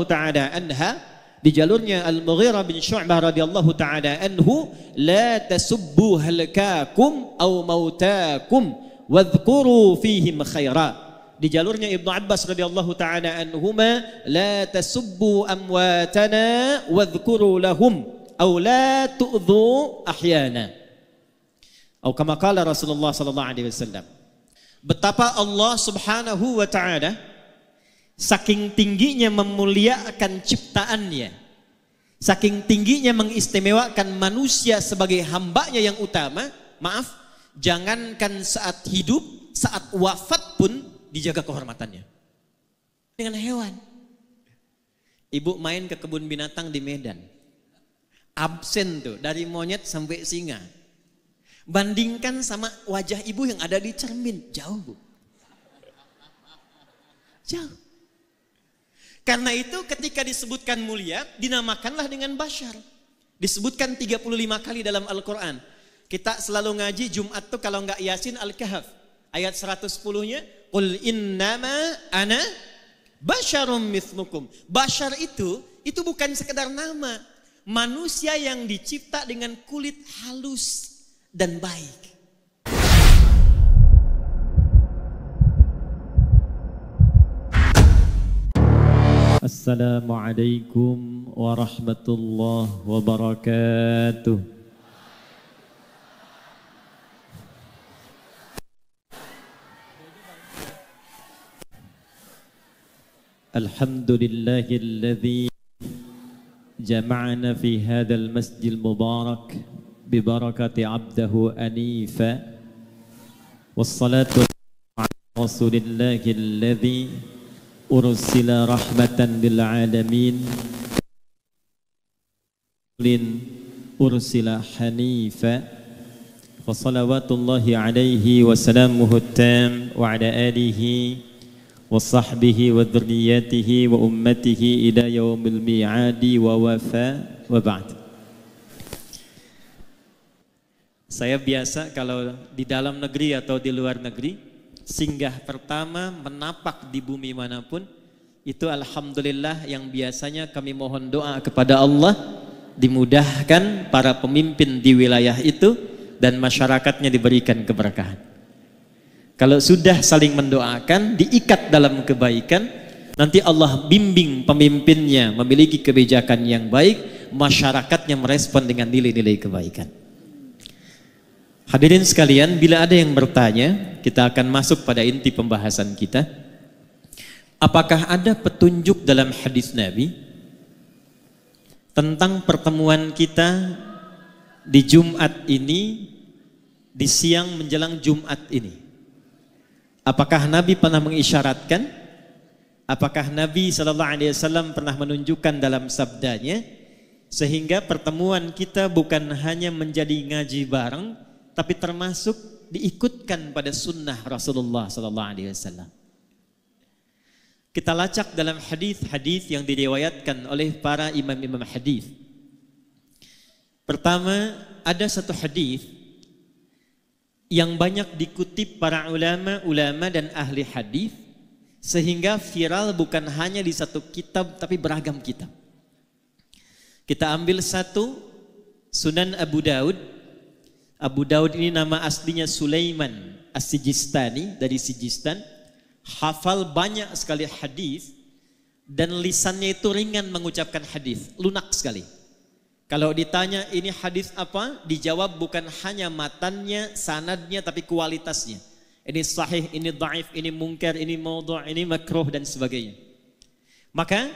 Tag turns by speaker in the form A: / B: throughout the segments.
A: ta'ala anha, di jalurnya Al-Mughirah bin Syu'bah radhiyallahu ta'ala anhu, la tasubbu halkakum aw mautakum wadhkuru fihim khaira. Di jalurnya Ibnu Abbas radhiyallahu ta'ala anhuma, la tasubbu amwatana wadhkuru lahum aw la tu'dhu ahyana. Atau kama qala Rasulullah sallallahu alaihi wasallam. Betapa Allah Subhanahu wa ta'ala saking tingginya memuliakan ciptaannya, saking tingginya mengistimewakan manusia sebagai hambanya yang utama. Maaf, jangankan saat hidup, saat wafat pun dijaga kehormatannya. Dengan hewan, ibu main ke kebun binatang di Medan, absen tuh dari monyet sampai singa. Bandingkan sama wajah ibu yang ada di cermin, jauh bu, jauh. Karena itu ketika disebutkan mulia, dinamakanlah dengan bashar. Disebutkan 35 kali dalam Al-Quran. Kita selalu ngaji Jumat tuh kalau enggak Yasin Al-Kahf. Ayat 110-nya, Qul innama ana basyarum mithlukum. Bashar itu bukan sekedar nama. Manusia yang dicipta dengan kulit halus dan baik. Assalamualaikum warahmatullahi wabarakatuh. Alhamdulillahilladzi jama'ana fi hadzal masjidil mubarak bi barakati 'abdihi anifa wassalatu ala rasulillahilladzi ursila rahmatan lil alamin ursila hanifa wa salawatullahi alaihi wa salamuhu tam wa ala alihi wa sahbihi wa dhurriyyatihi wa ummatihi ila yaumil mi'adi wa wafa wa ba'd. Saya biasa kalau di dalam negeri atau di luar negeri, singgah pertama menapak di bumi manapun, itu alhamdulillah yang biasanya kami mohon doa kepada Allah dimudahkan para pemimpin di wilayah itu dan masyarakatnya diberikan keberkahan. Kalau sudah saling mendoakan, diikat dalam kebaikan, nanti Allah bimbing pemimpinnya memiliki kebijakan yang baik, masyarakatnya merespon dengan nilai-nilai kebaikan. Hadirin sekalian, bila ada yang bertanya, kita akan masuk pada inti pembahasan kita. Apakah ada petunjuk dalam hadis Nabi tentang pertemuan kita di Jumat ini, di siang menjelang Jumat ini? Apakah Nabi pernah mengisyaratkan? Apakah Nabi SAW pernah menunjukkan dalam sabdanya sehingga pertemuan kita bukan hanya menjadi ngaji bareng, tapi termasuk diikutkan pada sunnah Rasulullah SAW. Kita lacak dalam hadis-hadis yang diriwayatkan oleh para imam-imam hadis. Pertama, ada satu hadis yang banyak dikutip para ulama dan ahli hadis sehingga viral bukan hanya di satu kitab tapi beragam kitab. Kita ambil satu, Sunan Abu Daud. Abu Daud ini nama aslinya Sulaiman As-Sijistani, dari Sijistan. Hafal banyak sekali hadis dan lisannya itu ringan mengucapkan hadis, lunak sekali. Kalau ditanya ini hadis apa, dijawab bukan hanya matannya, sanadnya, tapi kualitasnya. Ini sahih, ini dhaif, ini munkar, ini maudhu', ini makruh dan sebagainya. Maka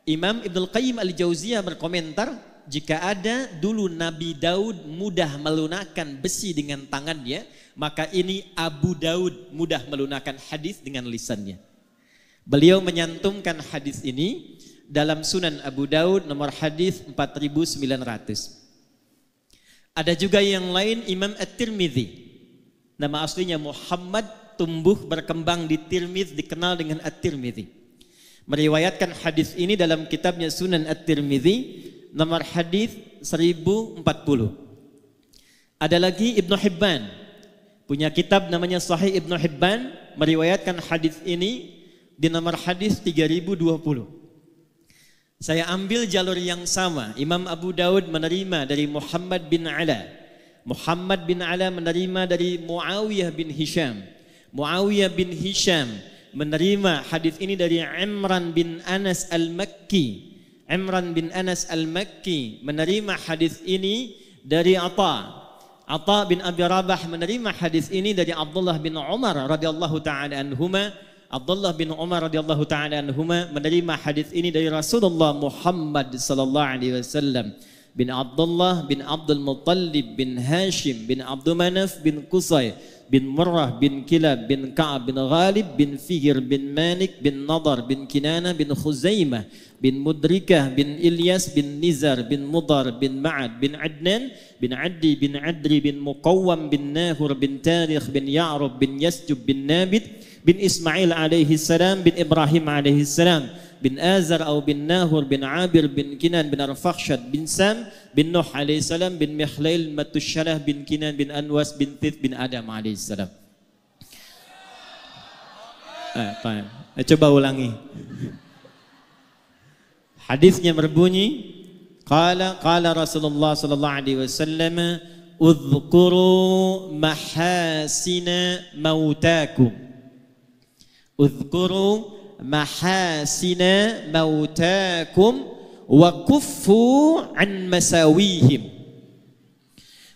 A: Imam Ibnul Qayyim Al-Jauziyah berkomentar, jika ada dulu Nabi Daud mudah melunakkan besi dengan tangannya, maka ini Abu Daud mudah melunakkan hadis dengan lisannya. Beliau menyantumkan hadis ini dalam Sunan Abu Daud nomor hadis 4900. Ada juga yang lain, Imam At-Tirmidzi. Nama aslinya Muhammad, tumbuh berkembang di Tirmidz, dikenal dengan At-Tirmidzi. Meriwayatkan hadis ini dalam kitabnya Sunan At-Tirmidzi nomor hadis 1040. Ada lagi Ibnu Hibban, punya kitab namanya Sahih Ibnu Hibban, meriwayatkan hadis ini di nomor hadis 3020. Saya ambil jalur yang sama. Imam Abu Daud menerima dari Muhammad bin Ala. Muhammad bin Ala menerima dari Muawiyah bin Hisham. Muawiyah bin Hisham menerima hadis ini dari Imran bin Anas al-Makki. Imran bin Anas al-Makki menerima hadis ini dari Atha. Atha bin Abi Rabah menerima hadis ini dari Abdullah bin Umar radhiyallahu taala anhuma. Abdullah bin Umar radhiyallahu taala anhuma menerima hadis ini dari Rasulullah Muhammad sallallahu alaihi wasallam. Bin Abdullah bin Abdul Muttalib bin Hashim bin Abdul Manaf bin Qusay bin Murrah bin Kilab bin Ka'ab bin Ghalib bin Fihr bin Malik bin Nadar bin Kinana bin Khuzaimah bin Mudrikah bin Ilyas bin Nizar bin Mudar bin Ma'ad bin Adnan bin Addi bin Adri bin Muqawwam bin Nahur bin Tarikh bin Ya'rub bin Yasjub bin Nabit bin Ismail alaihi salam bin Ibrahim alaihi salam bin Azar atau bin Nahur bin Abir bin Kinan bin Arfakhshad bin Sam bin Nuh alaihi salam bin Mikhlail Matushalah bin Kinan bin Anwas bin Tith bin Adam alaihi salam. Coba ulangi. Hadisnya berbunyi, qala Rasulullah sallallahu alaihi wasallam, "Udhkuru mahasina mautakum." Udhkuru mahasina mautakum wa kuffu an masawihim.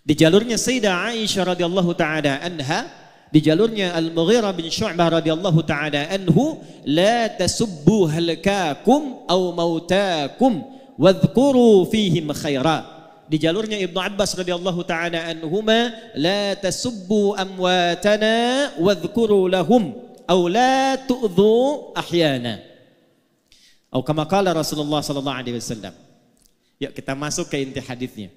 A: Di jalurnya Sayyidah Aisyah radhiyallahu taala anha, di jalurnya Al-Mughirah bin Syu'bah radhiyallahu taala anhu, la tasubbu halakakum aw mautakum wadhkuru fihim khaira. Di jalurnya Ibnu Abbas radhiyallahu taala anhuma, la tasubbu amwatana wadhkuru lahum aw la tu'dhu ahyana. Atau kama qala Rasulullah sallallahu alaihi wasallam. Yuk kita masuk ke inti hadisnya.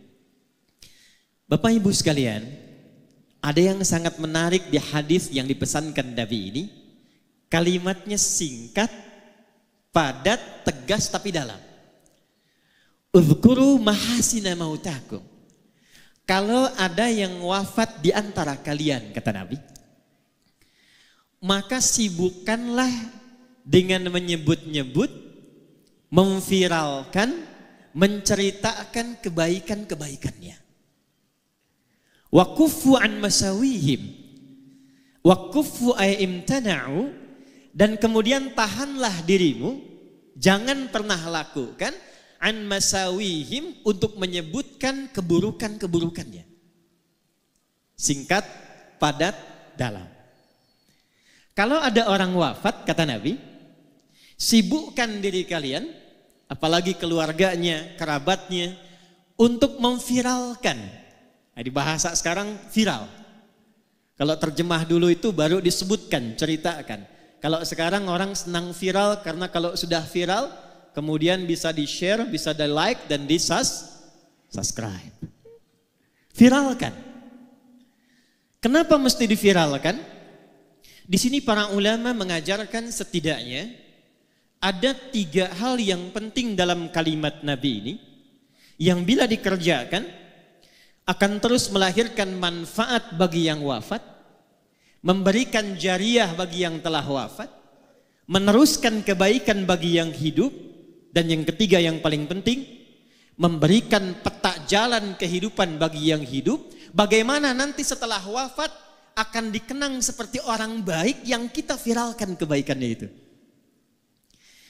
A: Bapak Ibu sekalian, ada yang sangat menarik di hadis yang dipesankan Nabi ini. Kalimatnya singkat, padat, tegas tapi dalam. Udhkuru mahasina mautakum. Kalau ada yang wafat di antara kalian, kata Nabi, maka sibukkanlah dengan menyebut-nyebut, memviralkan, menceritakan kebaikan-kebaikannya. Wa kuffu an masawihim. Wa kuffu ay imtana'u, dan kemudian tahanlah dirimu, jangan pernah lakukan an masawihim, untuk menyebutkan keburukan-keburukannya. Singkat, padat, dalam. Kalau ada orang wafat, kata Nabi, sibukkan diri kalian, apalagi keluarganya, kerabatnya, untuk memviralkan. Nah, di bahasa sekarang viral. Kalau terjemah dulu itu baru disebutkan, ceritakan. Kalau sekarang orang senang viral karena kalau sudah viral, kemudian bisa di-share, bisa di-like, dan di-subscribe. Viralkan. Kenapa mesti diviralkan? Di sini para ulama mengajarkan setidaknya ada 3 hal yang penting dalam kalimat Nabi ini, yang bila dikerjakan akan terus melahirkan manfaat bagi yang wafat, memberikan jariah bagi yang telah wafat, meneruskan kebaikan bagi yang hidup, dan yang ketiga yang paling penting, memberikan peta jalan kehidupan bagi yang hidup, bagaimana nanti setelah wafat akan dikenang seperti orang baik yang kita viralkan kebaikannya itu.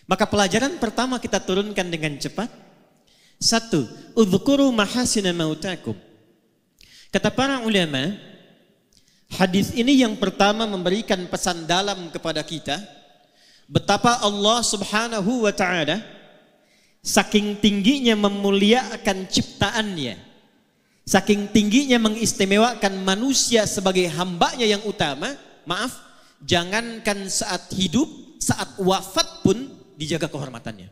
A: Maka pelajaran pertama kita turunkan dengan cepat. 1. Udhkuru mahasina mautakum. Kata para ulama, hadis ini yang pertama memberikan pesan dalam kepada kita, betapa Allah Subhanahu wa ta'ala saking tingginya memuliakan ciptaannya, saking tingginya mengistimewakan manusia sebagai hambanya yang utama. Maaf, jangankan saat hidup, saat wafat pun dijaga kehormatannya.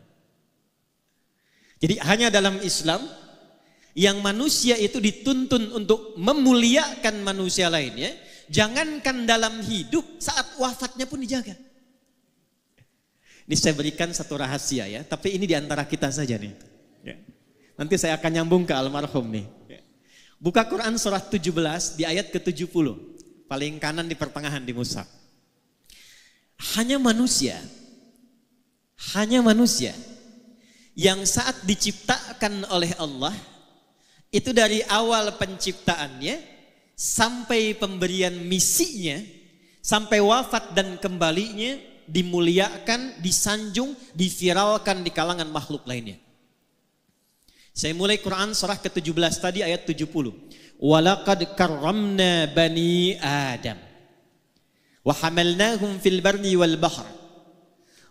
A: Jadi hanya dalam Islam yang manusia itu dituntun untuk memuliakan manusia lainnya, jangankan dalam hidup, saat wafatnya pun dijaga. Ini saya berikan satu rahasia ya, tapi ini diantara kita saja nih. Nanti saya akan nyambung ke almarhum nih. Buka Quran surah 17 di ayat ke-70. Paling kanan di pertengahan di mushaf. Hanya manusia yang saat diciptakan oleh Allah itu dari awal penciptaannya sampai pemberian misinya, sampai wafat dan kembalinya, dimuliakan, disanjung, diviralkan di kalangan makhluk lainnya. Saya mulai Quran surah ke-17 tadi ayat 70. Walaqad karramna bani Adam wa hamalnahum fil barri wal bahr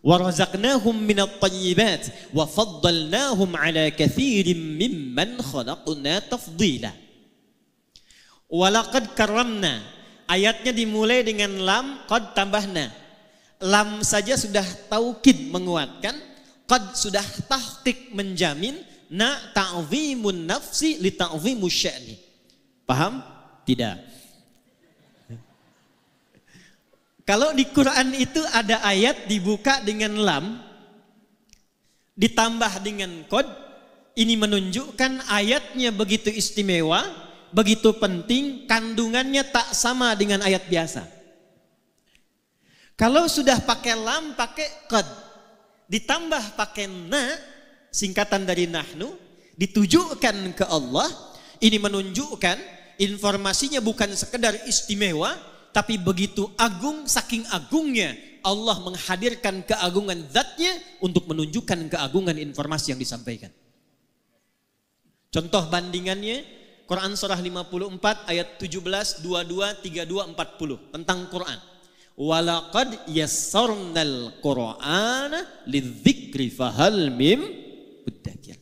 A: wa razaqnahum minat thayyibat wa faddalnahum ala kathirin mimman khalaqna tafdila. Walaqad karramna, ayatnya dimulai dengan lam, qad tambahna. Lam saja sudah taukid menguatkan, qad sudah tahqiq menjamin, na ta'zimun nafsi li ta'zimu sya'ni. Paham? Tidak. Kalau di Quran itu ada ayat dibuka dengan lam, ditambah dengan qad, ini menunjukkan ayatnya begitu istimewa, begitu penting, kandungannya tak sama dengan ayat biasa. Kalau sudah pakai lam, pakai qad, ditambah pakai na, singkatan dari nahnu, ditujukan ke Allah, ini menunjukkan informasinya bukan sekedar istimewa, tapi begitu agung, saking agungnya Allah menghadirkan keagungan zatnya untuk menunjukkan keagungan informasi yang disampaikan. Contoh bandingannya Quran surah 54 ayat 17, 22, 32, 40 tentang Quran. Walaqad yassarnal Qur'ana lidzikri fahal mim muddakir.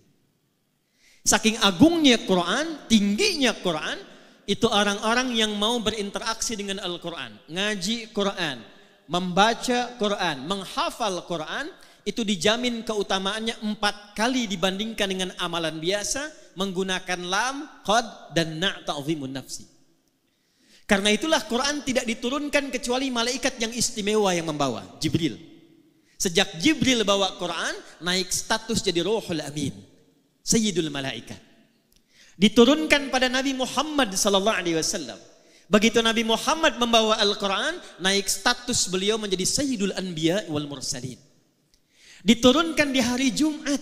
A: Saking agungnya Quran, tingginya Quran, itu orang-orang yang mau berinteraksi dengan Al-Quran, ngaji Quran, membaca Quran, menghafal Quran, itu dijamin keutamaannya 4 kali dibandingkan dengan amalan biasa menggunakan lam, qad, dan na' ta'zimun nafsi. Karena itulah Quran tidak diturunkan kecuali malaikat yang istimewa yang membawa, Jibril. Sejak Jibril bawa Quran, naik status jadi Ruhul Amin, Sayyidul Malaikat. Diturunkan pada Nabi Muhammad sallallahu alaihi wasallam. Begitu Nabi Muhammad membawa Al-Quran, naik status beliau menjadi Sayyidul Anbiya wal Mursalin. Diturunkan di hari Jumat.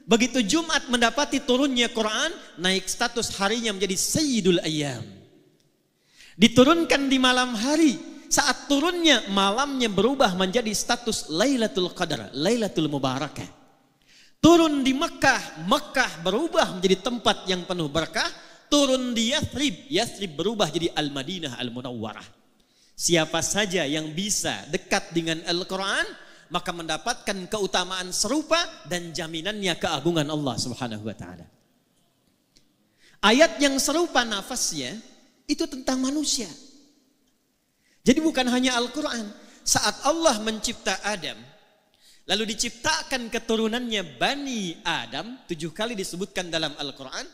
A: Begitu Jumat mendapati turunnya Quran, naik status harinya menjadi Sayyidul Ayyam. Diturunkan di malam hari, saat turunnya malamnya berubah menjadi status Lailatul Qadar, Lailatul Mubarakah. Turun di Mekah, Mekah berubah menjadi tempat yang penuh berkah. Turun di Yathrib, Yathrib berubah jadi Al-Madinah Al-Munawwarah. Siapa saja yang bisa dekat dengan Al-Quran, maka mendapatkan keutamaan serupa dan jaminannya keagungan Allah Subhanahu wa ta'ala. Ayat yang serupa nafasnya itu tentang manusia. Jadi bukan hanya Al-Quran. Saat Allah mencipta Adam, lalu diciptakan keturunannya Bani Adam, 7 kali disebutkan dalam Al-Quran,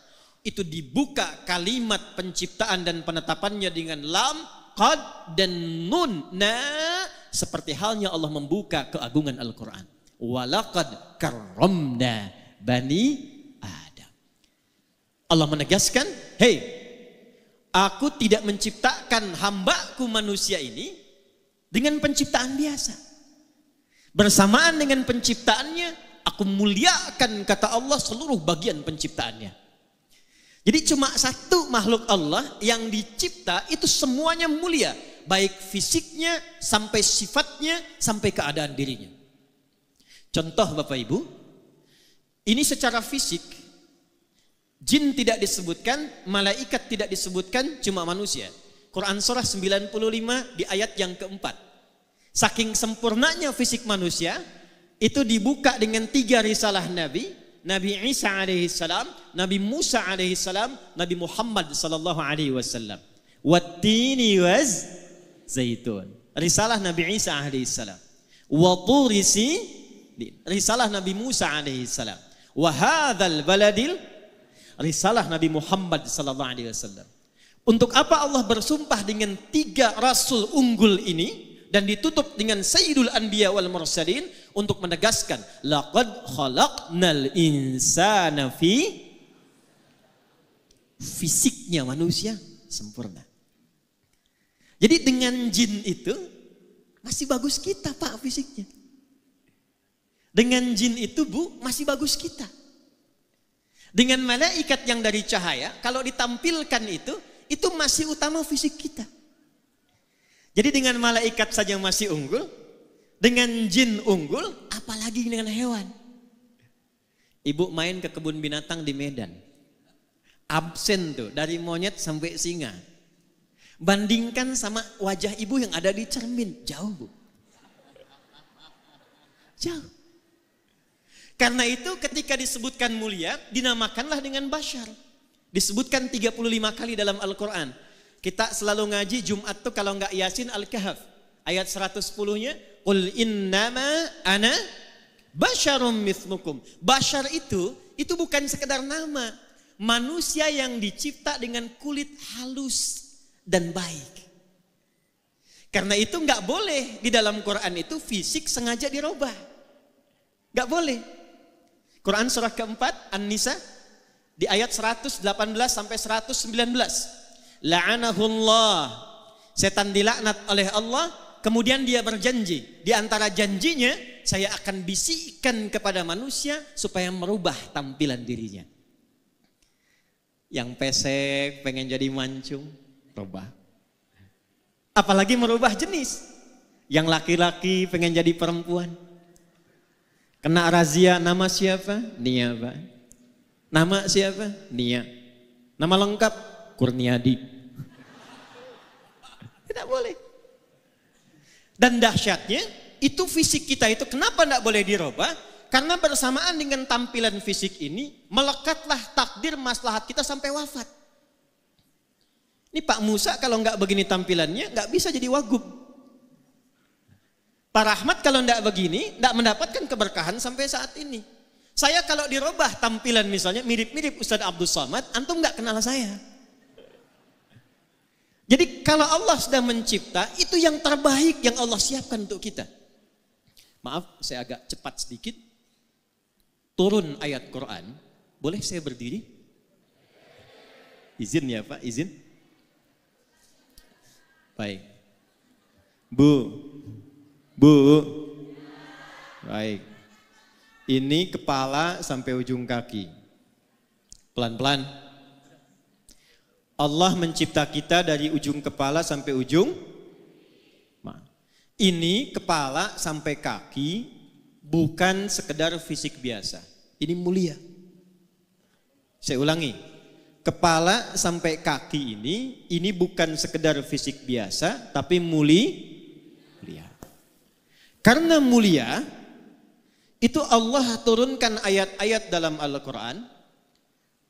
A: itu dibuka kalimat penciptaan dan penetapannya dengan lam, qad, dan nun. Nah, seperti halnya Allah membuka keagungan Al-Quran. Walaqad karramna Bani Adam. Allah menegaskan, hey, aku tidak menciptakan hambaku manusia ini dengan penciptaan biasa. Bersamaan dengan penciptaannya, aku muliakan, kata Allah, seluruh bagian penciptaannya. Jadi cuma satu makhluk Allah yang dicipta itu semuanya mulia. Baik fisiknya, sampai sifatnya, sampai keadaan dirinya. Contoh Bapak Ibu, ini secara fisik, jin tidak disebutkan, malaikat tidak disebutkan, cuma manusia. Quran surah 95 di ayat yang keempat. Saking sempurnanya fisik manusia, itu dibuka dengan 3 risalah Nabi. Nabi Isa alaihi salam, Nabi Musa alaihi salam, Nabi Muhammad sallallahu alaihi wasallam. Wattini waz zaitun. Risalah Nabi Isa alaihi salam. Wa turi sin, risalah Nabi Musa alaihi salam. Wa hadzal baladil, risalah Nabi Muhammad sallallahu alaihi wasallam. Untuk apa Allah bersumpah dengan 3 rasul unggul ini dan ditutup dengan Sayyidul Anbiya wal Mursalin untuk menegaskan laqad khalaqnal insana fi, fisiknya manusia sempurna. Jadi dengan jin itu masih bagus kita Pak fisiknya. Dengan jin itu Bu, masih bagus kita. Dengan malaikat yang dari cahaya, kalau ditampilkan itu masih utama fisik kita. Jadi dengan malaikat saja masih unggul, dengan jin unggul, apalagi dengan hewan. Ibu main ke kebun binatang di Medan. Absen tuh, dari monyet sampai singa. Bandingkan sama wajah ibu yang ada di cermin, jauh Bu. Jauh. Karena itu ketika disebutkan mulia, dinamakanlah dengan bashar. Disebutkan 35 kali dalam Al-Quran. Kita selalu ngaji Jumat tuh kalau enggak Yasin Al-Kahf. Ayat 110-nya, Qul innama ana basyarum mithlukum. Bashar itu bukan sekedar nama. Manusia yang dicipta dengan kulit halus dan baik. Karena itu enggak boleh di dalam Quran itu fisik sengaja dirubah. Enggak boleh. Quran surah keempat An-Nisa di ayat 118 sampai 119. La'anahullah. Setan dilaknat oleh Allah, kemudian dia berjanji. Di antara janjinya, saya akan bisikkan kepada manusia supaya merubah tampilan dirinya. Yang pesek pengen jadi mancung, rubah. Apalagi merubah jenis. Yang laki-laki pengen jadi perempuan. Kena razia, nama siapa? Nia Pak. Nama siapa? Nia. Nama lengkap? Kurniadi. Tidak boleh. Dan dahsyatnya, itu fisik kita itu kenapa tidak boleh dirubah? Karena bersamaan dengan tampilan fisik ini, melekatlah takdir maslahat kita sampai wafat. Ini Pak Musa kalau nggak begini tampilannya, nggak bisa jadi wagub. Pak Rahmat kalau tidak begini, tidak mendapatkan keberkahan sampai saat ini. Saya kalau dirubah tampilan misalnya mirip-mirip Ustadz Abdul Somad, antum nggak kenal saya. Jadi kalau Allah sudah mencipta, itu yang terbaik yang Allah siapkan untuk kita. Maaf, saya agak cepat sedikit. Turun ayat Quran, boleh saya berdiri? Izin ya Pak, izin. Baik. Bu. Baik. Ini kepala sampai ujung kaki. Pelan-pelan. Allah mencipta kita dari ujung kepala sampai ujung. Ini kepala sampai kaki bukan sekedar fisik biasa. Ini mulia. Saya ulangi. Kepala sampai kaki ini bukan sekedar fisik biasa, tapi mulia. Karena mulia, itu Allah turunkan ayat-ayat dalam Al-Quran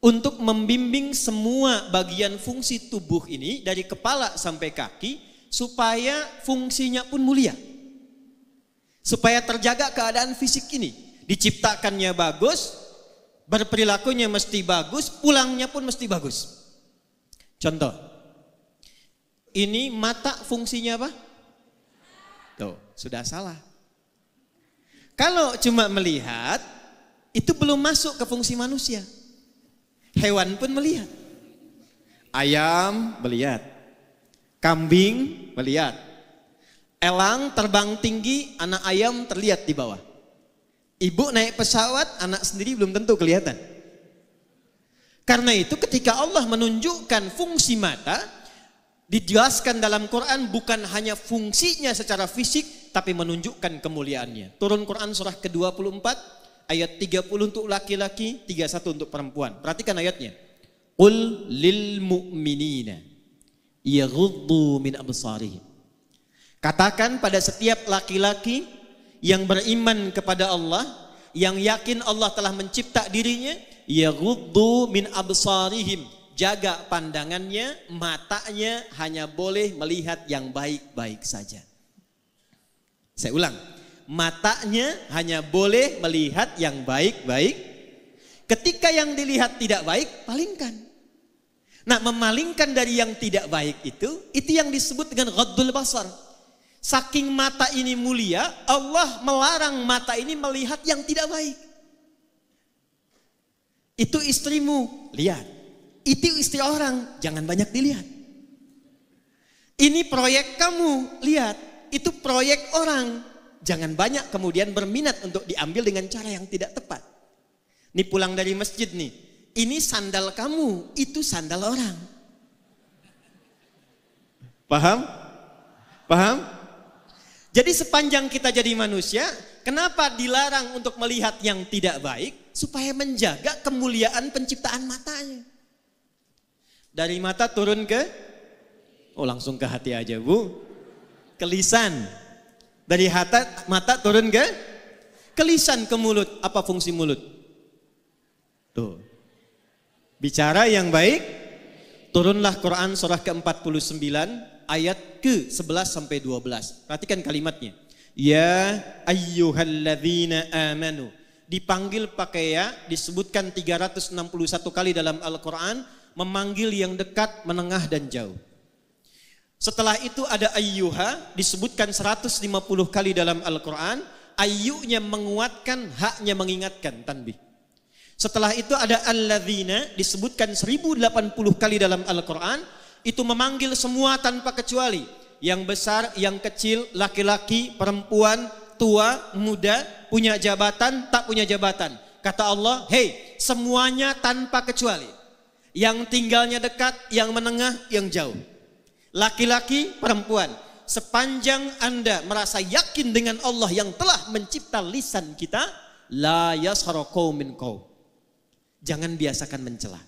A: untuk membimbing semua bagian fungsi tubuh ini dari kepala sampai kaki supaya fungsinya pun mulia. Supaya terjaga keadaan fisik ini. Diciptakannya bagus, berperilakunya mesti bagus, pulangnya pun mesti bagus. Contoh, ini mata fungsinya apa? Tuh, sudah salah. Kalau cuma melihat, itu belum masuk ke fungsi manusia. Hewan pun melihat. Ayam melihat. Kambing melihat. Elang terbang tinggi, anak ayam terlihat di bawah. Ibu naik pesawat, anak sendiri belum tentu kelihatan. Karena itu ketika Allah menunjukkan fungsi mata, dijelaskan dalam Quran bukan hanya fungsinya secara fisik, tapi menunjukkan kemuliaannya. Turun Quran surah ke-24, ayat 30 untuk laki-laki, 31 untuk perempuan. Perhatikan ayatnya. Qul lil mu'minina yaghuddu min absarihim. Katakan pada setiap laki-laki yang beriman kepada Allah, yang yakin Allah telah mencipta dirinya, yaghuddu min absarihim. Jaga pandangannya, matanya hanya boleh melihat yang baik-baik saja. Saya ulang, matanya hanya boleh melihat yang baik-baik. Ketika yang dilihat tidak baik, palingkan. Nah, memalingkan dari yang tidak baik itu yang disebut dengan ghaddul basar. Saking mata ini mulia, Allah melarang mata ini melihat yang tidak baik. Itu istrimu, lihat. Itu istri orang, jangan banyak dilihat. Ini proyek kamu, lihat. Itu proyek orang, jangan banyak kemudian berminat untuk diambil dengan cara yang tidak tepat. Nih pulang dari masjid nih, ini sandal kamu, itu sandal orang. Paham? Paham? Jadi sepanjang kita jadi manusia, kenapa dilarang untuk melihat yang tidak baik? Supaya menjaga kemuliaan penciptaan matanya. Dari mata turun ke, langsung ke hati aja bu. Ke lisan. Dari mata turun ke lisan, ke mulut. Apa fungsi mulut? Tuh. Bicara yang baik, turunlah Quran surah ke-49 ayat ke-11 sampai 12. Perhatikan kalimatnya. Ya ayyuhalladzina amanu. Dipanggil pakai ya, disebutkan 361 kali dalam Al-Quran, memanggil yang dekat, menengah dan jauh. Setelah itu ada ayyuha, disebutkan 150 kali dalam Al-Quran. Ayyunya menguatkan, haknya mengingatkan, tanbih. Setelah itu ada alladzina, disebutkan 1080 kali dalam Al-Quran. Itu memanggil semua tanpa kecuali. Yang besar, yang kecil, laki-laki, perempuan, tua, muda, punya jabatan, tak punya jabatan. Kata Allah, hey, semuanya tanpa kecuali. Yang tinggalnya dekat, yang menengah, yang jauh. Laki-laki, perempuan. Sepanjang Anda merasa yakin dengan Allah yang telah mencipta lisan kita, la yasharu qaumin qaum. Jangan biasakan mencela.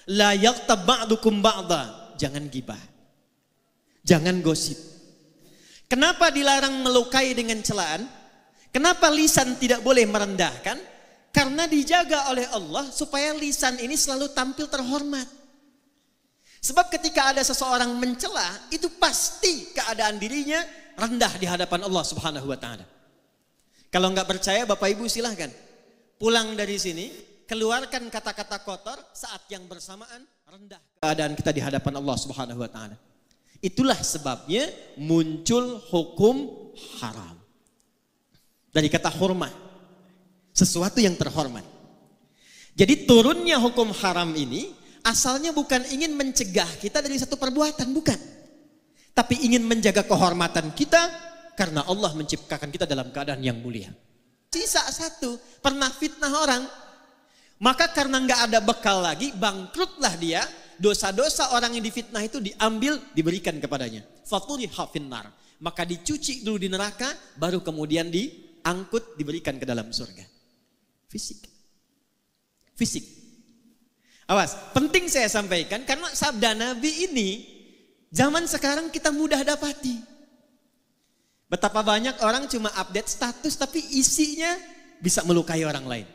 A: La yaghtab ba'dukum ba'da. Jangan gibah. Jangan gosip. Kenapa dilarang melukai dengan celaan? Kenapa lisan tidak boleh merendahkan? Karena dijaga oleh Allah supaya lisan ini selalu tampil terhormat. Sebab ketika ada seseorang mencela, itu pasti keadaan dirinya rendah di hadapan Allah Subhanahu wa taala. Kalau enggak percaya, Bapak Ibu silahkan pulang dari sini, keluarkan kata-kata kotor, saat yang bersamaan rendah keadaan kita di hadapan Allah Subhanahu wa taala. Itulah sebabnya muncul hukum haram. Dari kata hurmah, sesuatu yang terhormat. Jadi turunnya hukum haram ini asalnya bukan ingin mencegah kita dari satu perbuatan, bukan. Tapi ingin menjaga kehormatan kita karena Allah menciptakan kita dalam keadaan yang mulia. Sisa satu, pernah fitnah orang. Maka karena nggak ada bekal lagi, bangkrutlah dia. Dosa-dosa orang yang difitnah itu diambil, diberikan kepadanya. Faturiha finnar. Maka dicuci dulu di neraka, baru kemudian diangkut, diberikan ke dalam surga. Fisik. Fisik. Awas, penting saya sampaikan karena sabda Nabi ini zaman sekarang kita mudah dapati. Betapa banyak orang cuma update status tapi isinya bisa melukai orang lain.